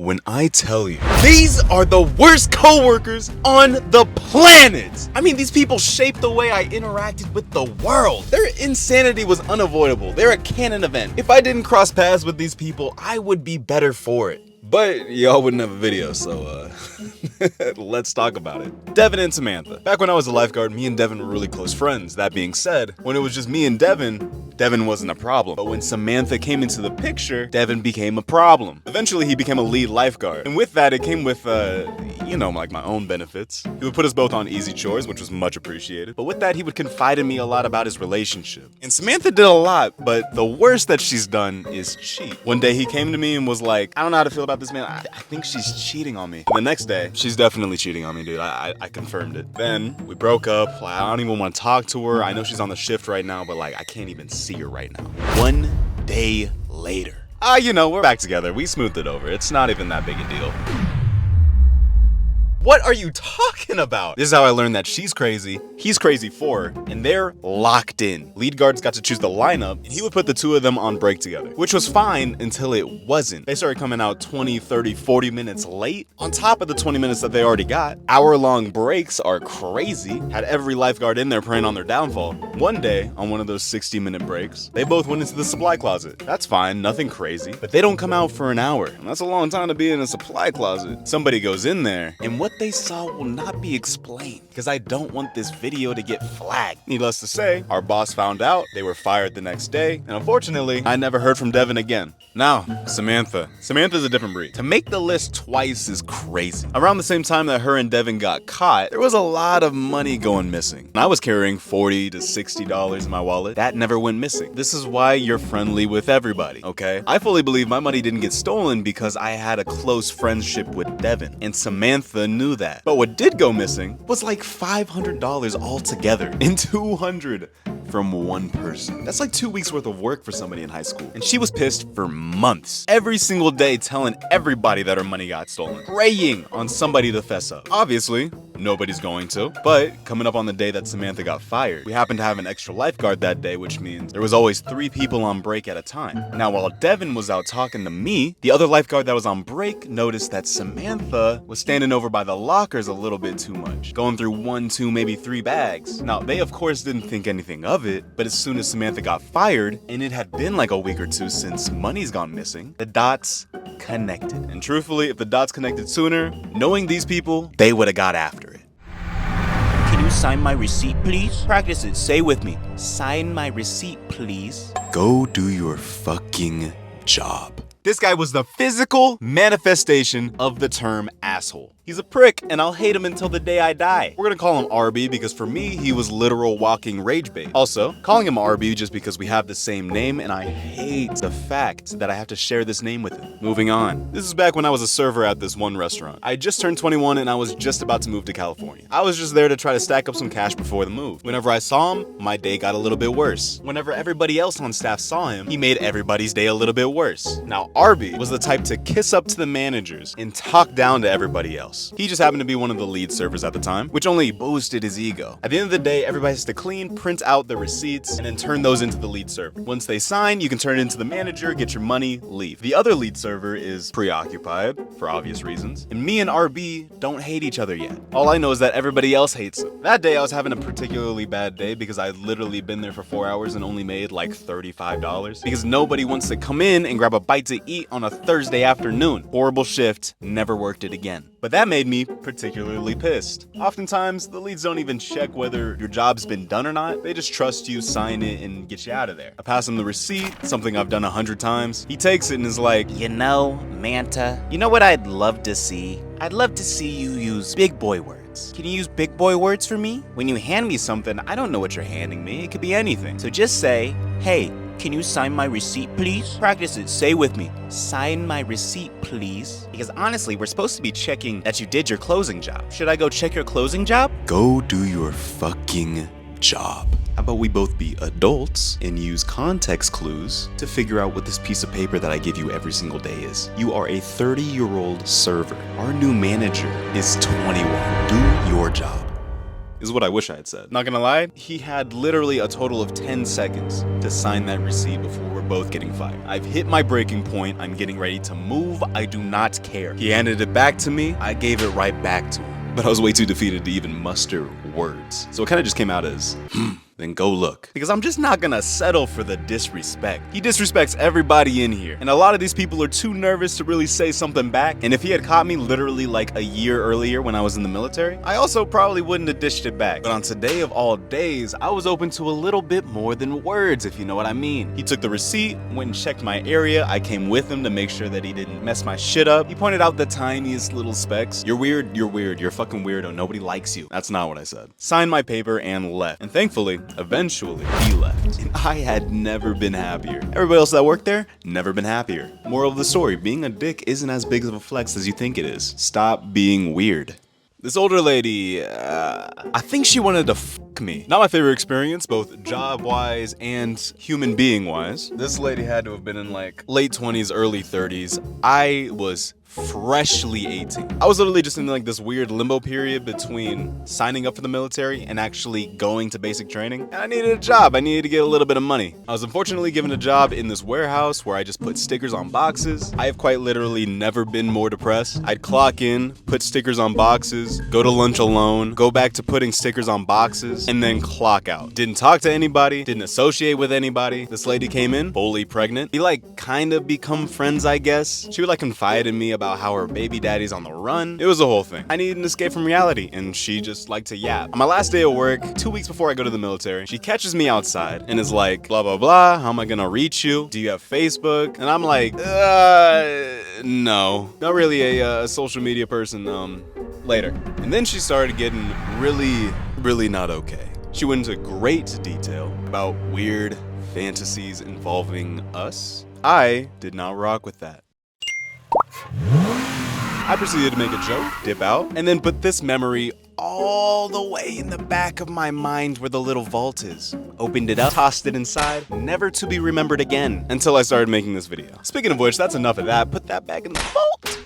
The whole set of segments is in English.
when I tell you, these are the worst coworkers on the planet. I mean, these people shaped the way I interacted with the world. Their insanity was unavoidable. They're a canon event. If I didn't cross paths with these people, I would be better for it. But y'all wouldn't have a video, so let's talk about it. Devin and Samantha. Back when I was a lifeguard, me and Devin were really close friends. That being said, when it was just me and Devin wasn't a problem. But when Samantha came into the picture, Devin became a problem. Eventually, he became a lead lifeguard. And with that, it came with, like my own benefits. He would put us both on easy chores, which was much appreciated. But with that, he would confide in me a lot about his relationship. And Samantha did a lot, but the worst that she's done is cheat. One day, he came to me and was like, I don't know how to feel about this, man. I think she's cheating on me. And the next day, she's definitely cheating on me, dude. I confirmed it. Then we broke up. Like, I don't even want to talk to her. I know she's on the shift right now, but like, I can't even see her right now. One day later. We're back together. We smoothed it over. It's not even that big a deal. What are you talking about? This is how I learned that she's crazy, he's crazy for her, and they're locked in. Lead guards got to choose the lineup, and he would put the two of them on break together, which was fine until it wasn't. They started coming out 20, 30, 40 minutes late, on top of the 20 minutes that they already got. Hour-long breaks are crazy. Had every lifeguard in there praying on their downfall. One day, on one of those 60-minute breaks, they both went into the supply closet. That's fine, nothing crazy, but they don't come out for an hour, and that's a long time to be in a supply closet. Somebody goes in there, and what they saw will not be explained because I don't want this video to get flagged. Needless to say, our boss found out, they were fired the next day, and unfortunately, I never heard from Devin again. Now, Samantha. Samantha's a different breed. To make the list twice is crazy. Around the same time that her and Devin got caught, there was a lot of money going missing. I was carrying $40 to $60 in my wallet. That never went missing. This is why you're friendly with everybody, okay? I fully believe my money didn't get stolen because I had a close friendship with Devin, and Samantha knew that. But what did go missing was like $500 altogether, and $200 from one person. That's like 2 weeks worth of work for somebody in high school. And she was pissed for months. Every single day telling everybody that her money got stolen. Praying on somebody to fess up. Obviously, nobody's going to. But coming up on the day that Samantha got fired, we happened to have an extra lifeguard that day, which means there was always 3 people on break at a time. Now, while Devin was out talking to me, the other lifeguard that was on break noticed that Samantha was standing over by the lockers a little bit too much. Going through 1, 2, maybe 3 bags. Now, they of course didn't think anything of it, but as soon as Samantha got fired, and it had been like a week or two since money's gone missing, the dots connected. And truthfully, if the dots connected sooner, knowing these people, they would have got after it. Can you sign my receipt, please? Practice it. Say with me. Sign my receipt, please. Go do your fucking job. This guy was the physical manifestation of the term asshole. He's a prick, and I'll hate him until the day I die. We're gonna call him RB because for me, he was literal walking rage bait. Also, calling him RB just because we have the same name, and I hate the fact that I have to share this name with him. Moving on. This is back when I was a server at this one restaurant. I just turned 21 and I was just about to move to California. I was just there to try to stack up some cash before the move. Whenever I saw him, my day got a little bit worse. Whenever everybody else on staff saw him, he made everybody's day a little bit worse. Now, RB was the type to kiss up to the managers and talk down to everybody else. He just happened to be one of the lead servers at the time, which only boosted his ego. At the end of the day, everybody has to clean, print out the receipts, and then turn those into the lead server. Once they sign, you can turn it into the manager, get your money, leave. The other lead server is preoccupied, for obvious reasons, and me and RB don't hate each other yet. All I know is that everybody else hates him. That day, I was having a particularly bad day because I had literally been there for 4 hours and only made like $35 because nobody wants to come in and grab a bite to eat on a Thursday afternoon. Horrible shift, never worked it again. But that made me particularly pissed. Oftentimes, the leads don't even check whether your job's been done or not. They just trust you, sign it, and get you out of there. I pass him the receipt, something I've done 100 times. He takes it and is like, You know, Manta, you know what I'd love to see? I'd love to see you use big boy words. Can you use big boy words for me? When you hand me something, I don't know what you're handing me. It could be anything. So just say, hey, can you sign my receipt, please? Practice it. Say with me. Sign my receipt, please. Because honestly, we're supposed to be checking that you did your closing job. Should I go check your closing job? go do your fucking job. How about we both be adults and use context clues to figure out what this piece of paper that I give you every single day is. You are a 30-year-old server. Our new manager is 21. Do your job. is what I wish I had said. Not gonna lie, he had literally a total of 10 seconds to sign that receipt before we're both getting fired. I've hit my breaking point. I'm getting ready to move. I do not care. He handed it back to me. I gave it right back to him. But I was way too defeated to even muster words. So it kind of just came out as, then go look. Because I'm just not gonna settle for the disrespect. He disrespects everybody in here. And a lot of these people are too nervous to really say something back. And if he had caught me literally like a year earlier when I was in the military, I also probably wouldn't have dished it back. But on today of all days, I was open to a little bit more than words, if you know what I mean. He took the receipt, went and checked my area. I came with him to make sure that he didn't mess my shit up. He pointed out the tiniest little specks. You're weird, you're weird, you're a fucking weirdo, nobody likes you. That's not what I said. Signed my paper and left. And thankfully, eventually, he left. And I had never been happier. Everybody else that worked there, never been happier. Moral of the story, being a dick isn't as big of a flex as you think it is. Stop being weird. This older lady, I think she wanted to fuck me. Not my favorite experience, both job-wise and human being-wise. This lady had to have been in like late 20s, early 30s. I was freshly 18. I was literally just in like this weird limbo period between signing up for the military and actually going to basic training. And I needed a job. I needed to get a little bit of money. I was unfortunately given a job in this warehouse where I just put stickers on boxes. I have quite literally never been more depressed. I'd clock in, put stickers on boxes, go to lunch alone, go back to putting stickers on boxes, and then clock out. Didn't talk to anybody, didn't associate with anybody. This lady came in, fully pregnant. We like kind of become friends, I guess. She would like confide in me about how her baby daddy's on the run. It was a whole thing. I needed an escape from reality, and she just liked to yap. On my last day of work, 2 weeks before I go to the military, she catches me outside and is like, blah, blah, blah, how am I gonna reach you? Do you have Facebook? And I'm like, no. Not really a social media person, later. And then she started getting really not okay. She went into great detail about weird fantasies involving us. I did not rock with that. I proceeded to make a joke, dip out, and then put this memory all the way in the back of my mind where the little vault is. Opened it up, tossed it inside, never to be remembered again until I started making this video. Speaking of which, that's enough of that. Put that back in the vault.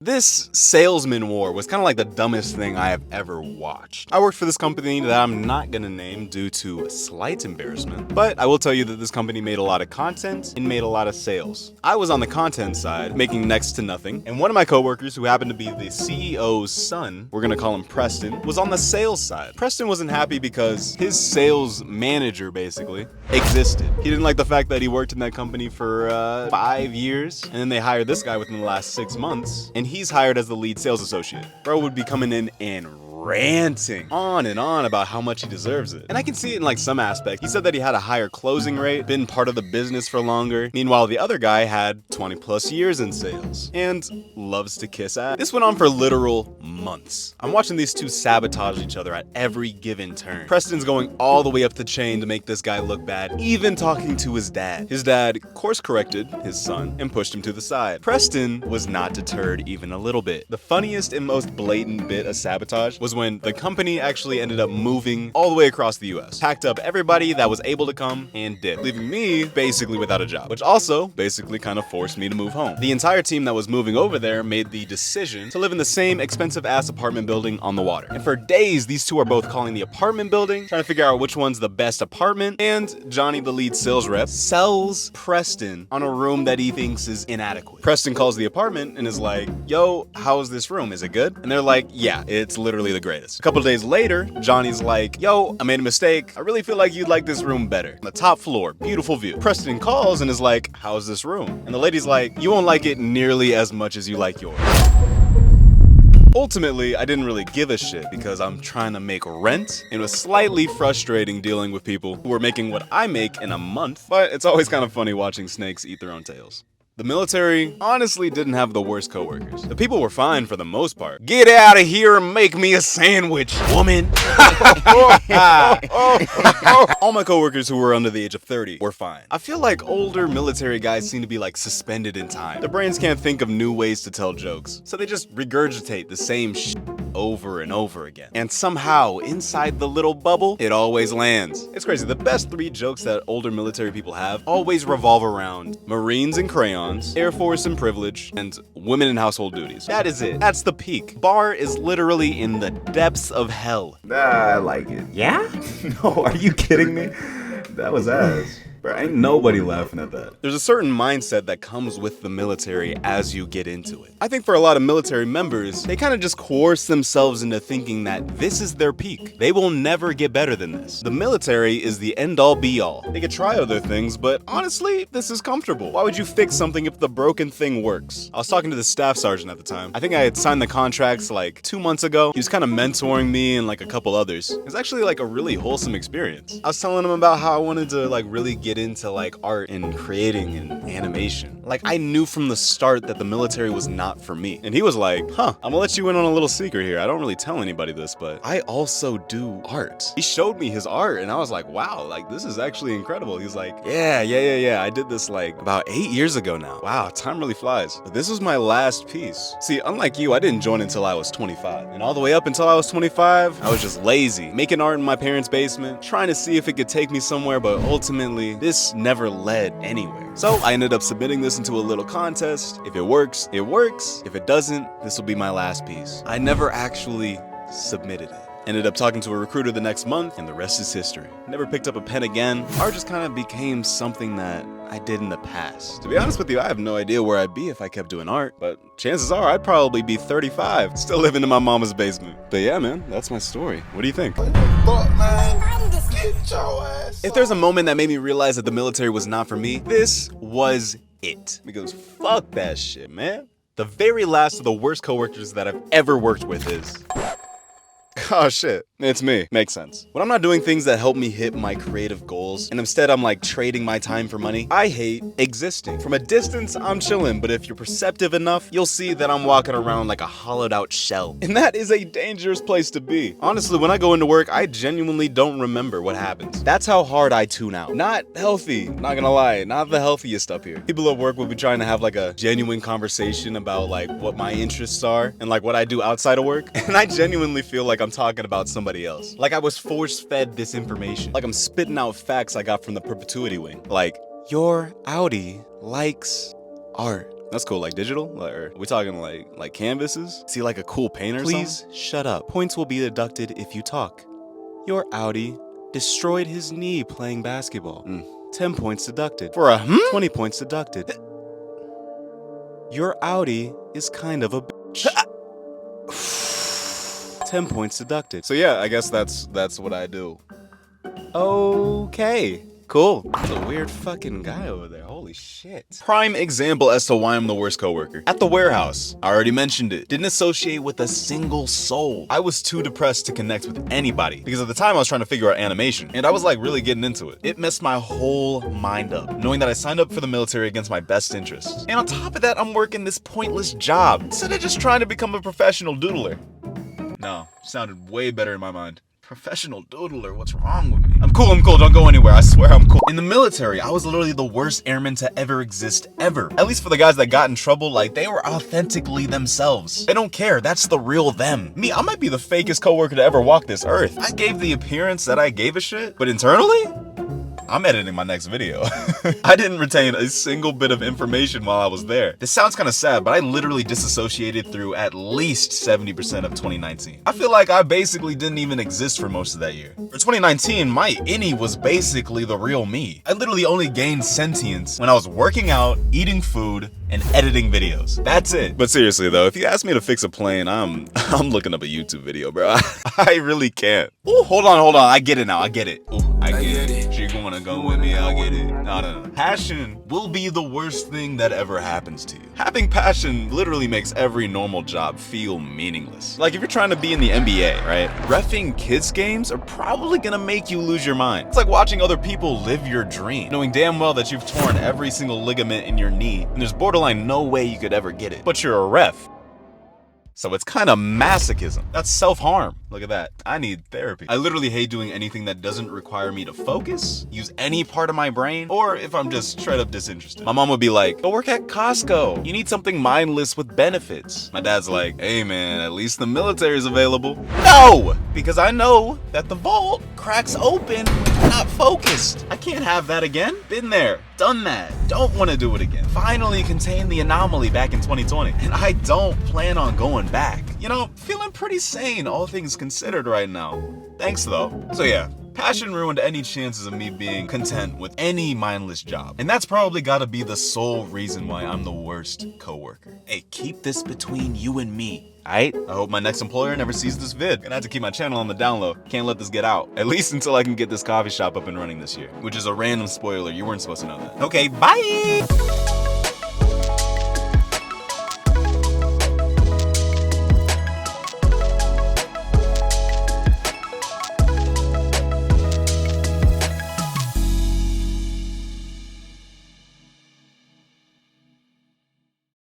This salesman war was kind of like the dumbest thing I have ever watched. I worked for this company that I'm not gonna name due to slight embarrassment, but I will tell you that this company made a lot of content and made a lot of sales. I was on the content side, making next to nothing, and one of my coworkers, who happened to be the CEO's son, we're gonna call him Preston, was on the sales side. Preston wasn't happy because his sales manager, basically, existed. He didn't like the fact that he worked in that company for 5 years, and then they hired this guy within the last 6 months, and he's hired as the lead sales associate. Bro would be coming in and ranting on and on about how much he deserves it. And I can see it in like some aspect. He said that he had a higher closing rate, been part of the business for longer. Meanwhile, the other guy had 20 plus years in sales and loves to kiss ass. This went on for literal months. I'm watching these two sabotage each other at every given turn. Preston's going all the way up the chain to make this guy look bad, even talking to his dad. His dad course corrected his son and pushed him to the side. Preston was not deterred even a little bit. The funniest and most blatant bit of sabotage was when the company actually ended up moving all the way across the US. Packed up everybody that was able to come and did, leaving me basically without a job, which also basically kind of forced me to move home. The entire team that was moving over there made the decision to live in the same expensive ass apartment building on the water. And for days, these two are both calling the apartment building, trying to figure out which one's the best apartment, and Johnny, the lead sales rep, sells Preston on a room that he thinks is inadequate. Preston calls the apartment and is like, yo, how's this room? Is it good? And they're like, yeah, it's literally the greatest. A couple of days later, Johnny's like, yo, I made a mistake. I really feel like you'd like this room better. On the top floor, beautiful view. Preston calls and is like, how's this room? And the lady's like, you won't like it nearly as much as you like yours. Ultimately, I didn't really give a shit because I'm trying to make rent. It was slightly frustrating dealing with people who were making what I make in a month, but it's always kind of funny watching snakes eat their own tails. The military honestly didn't have the worst coworkers. The people were fine for the most part. Get out of here and make me a sandwich, woman. All my coworkers who were under the age of 30 were fine. I feel like older military guys seem to be like suspended in time. Their brains can't think of new ways to tell jokes, so they just regurgitate the same shit over and over again. And somehow, inside the little bubble, it always lands. It's crazy. The best 3 jokes that older military people have always revolve around Marines and crayons, Air Force and privilege, and women and household duties. That is it. That's the peak. Bar is literally in the depths of hell. I like it. Yeah? No, are you kidding me? That was ass. Bro, ain't nobody laughing at that. There's a certain mindset that comes with the military as you get into it. I think for a lot of military members, they kind of just coerce themselves into thinking that this is their peak. They will never get better than this. The military is the end-all be-all. They could try other things, but honestly, this is comfortable. Why would you fix something if the broken thing works? I was talking to the staff sergeant at the time. I think I had signed the contracts like 2 months ago. He was kind of mentoring me and like a couple others. It was actually like a really wholesome experience. I was telling him about how I wanted to like really get into like art and creating and animation. Like I knew from the start that the military was not for me. And he was like, I'm gonna let you in on a little secret here. I don't really tell anybody this, but I also do art. He showed me his art and I was like, wow, like this is actually incredible. He's like, yeah. I did this like about 8 years ago now. Wow, time really flies. But this was my last piece. See, unlike you, I didn't join until I was 25. And all the way up until I was 25, I was just lazy, making art in my parents' basement, trying to see if it could take me somewhere, but ultimately, this never led anywhere. So I ended up submitting this into a little contest. If it works, it works. If it doesn't, this will be my last piece. I never actually submitted it. Ended up talking to a recruiter the next month, and the rest is history. Never picked up a pen again. Art just kind of became something that I did in the past. To be honest with you, I have no idea where I'd be if I kept doing art, but chances are I'd probably be 35, still living in my mama's basement. But yeah, man, that's my story. What do you think? If there's a moment that made me realize that the military was not for me, this was it. Because fuck that shit, man. The very last of the worst coworkers that I've ever worked with is... Oh shit, it's me. Makes sense. When I'm not doing things that help me hit my creative goals, and instead I'm like trading my time for money, I hate existing. From a distance, I'm chilling, but if you're perceptive enough, you'll see that I'm walking around like a hollowed out shell. And that is a dangerous place to be. Honestly, when I go into work, I genuinely don't remember what happens. That's how hard I tune out. Not healthy, not gonna lie, not the healthiest up here. People at work will be trying to have like a genuine conversation about like what my interests are and like what I do outside of work. And I genuinely feel like I'm talking about somebody else. Like I was force-fed this information. Like I'm spitting out facts I got from the perpetuity wing. Like, your Audi likes art. That's cool, like digital? Like, are we talking like canvases? Is he like a cool painter or something? Please shut up. Points will be deducted if you talk. Your Audi destroyed his knee playing basketball. 10 points deducted. For a 20 points deducted. Your Audi is kind of a bitch. 10 points deducted. So yeah, I guess that's what I do. Okay, cool. There's a weird fucking guy over there. Holy shit. Prime example as to why I'm the worst coworker. At the warehouse, I already mentioned it. Didn't associate with a single soul. I was too depressed to connect with anybody because at the time I was trying to figure out animation and I was like really getting into it. It messed my whole mind up, knowing that I signed up for the military against my best interests. And on top of that, I'm working this pointless job instead of just trying to become a professional doodler. No, sounded way better in my mind. Professional doodler, what's wrong with me? I'm cool, don't go anywhere, I swear I'm cool. In the military, I was literally the worst airman to ever exist, ever. At least for the guys that got in trouble, like, they were authentically themselves. They don't care, that's the real them. Me, I might be the fakest coworker to ever walk this earth. I gave the appearance that I gave a shit, but internally? I'm editing my next video. I didn't retain a single bit of information while I was there. This sounds kind of sad, but I literally disassociated through at least 70% of 2019. I feel like I basically didn't even exist for most of that year. For 2019, my innie was basically the real me. I literally only gained sentience when I was working out, eating food, and editing videos. That's it. But seriously though, if you ask me to fix a plane, I'm looking up a YouTube video, bro. I really can't. Ooh, hold on. I get it now. I get it. Ooh, I get it. You're gonna go with me, I get it. No. Passion will be the worst thing that ever happens to you. Having passion literally makes every normal job feel meaningless. Like if you're trying to be in the NBA, right? Reffing kids games are probably gonna make you lose your mind. It's like watching other people live your dream, knowing damn well that you've torn every single ligament in your knee, and there's borderline no way you could ever get it. But you're a ref. So it's kind of masochism. That's self-harm. Look at that. I need therapy. I literally hate doing anything that doesn't require me to focus, use any part of my brain, or if I'm just straight up disinterested. My mom would be like, go work at Costco. You need something mindless with benefits. My dad's like, hey man, at least the military's available. No! Because I know that the vault cracks open when you're not focused. I can't have that again. Been there, done that. Don't want to do it again. Finally contained the anomaly back in 2020, and I don't plan on going back. You know, feeling pretty sane, all things considered right now. Thanks though. So yeah, passion ruined any chances of me being content with any mindless job. And that's probably gotta be the sole reason why I'm the worst coworker. Hey, keep this between you and me, alright? I hope my next employer never sees this vid. Gonna have to keep my channel on the down low. Can't let this get out. At least until I can get this coffee shop up and running this year. Which is a random spoiler, you weren't supposed to know that. Okay, bye!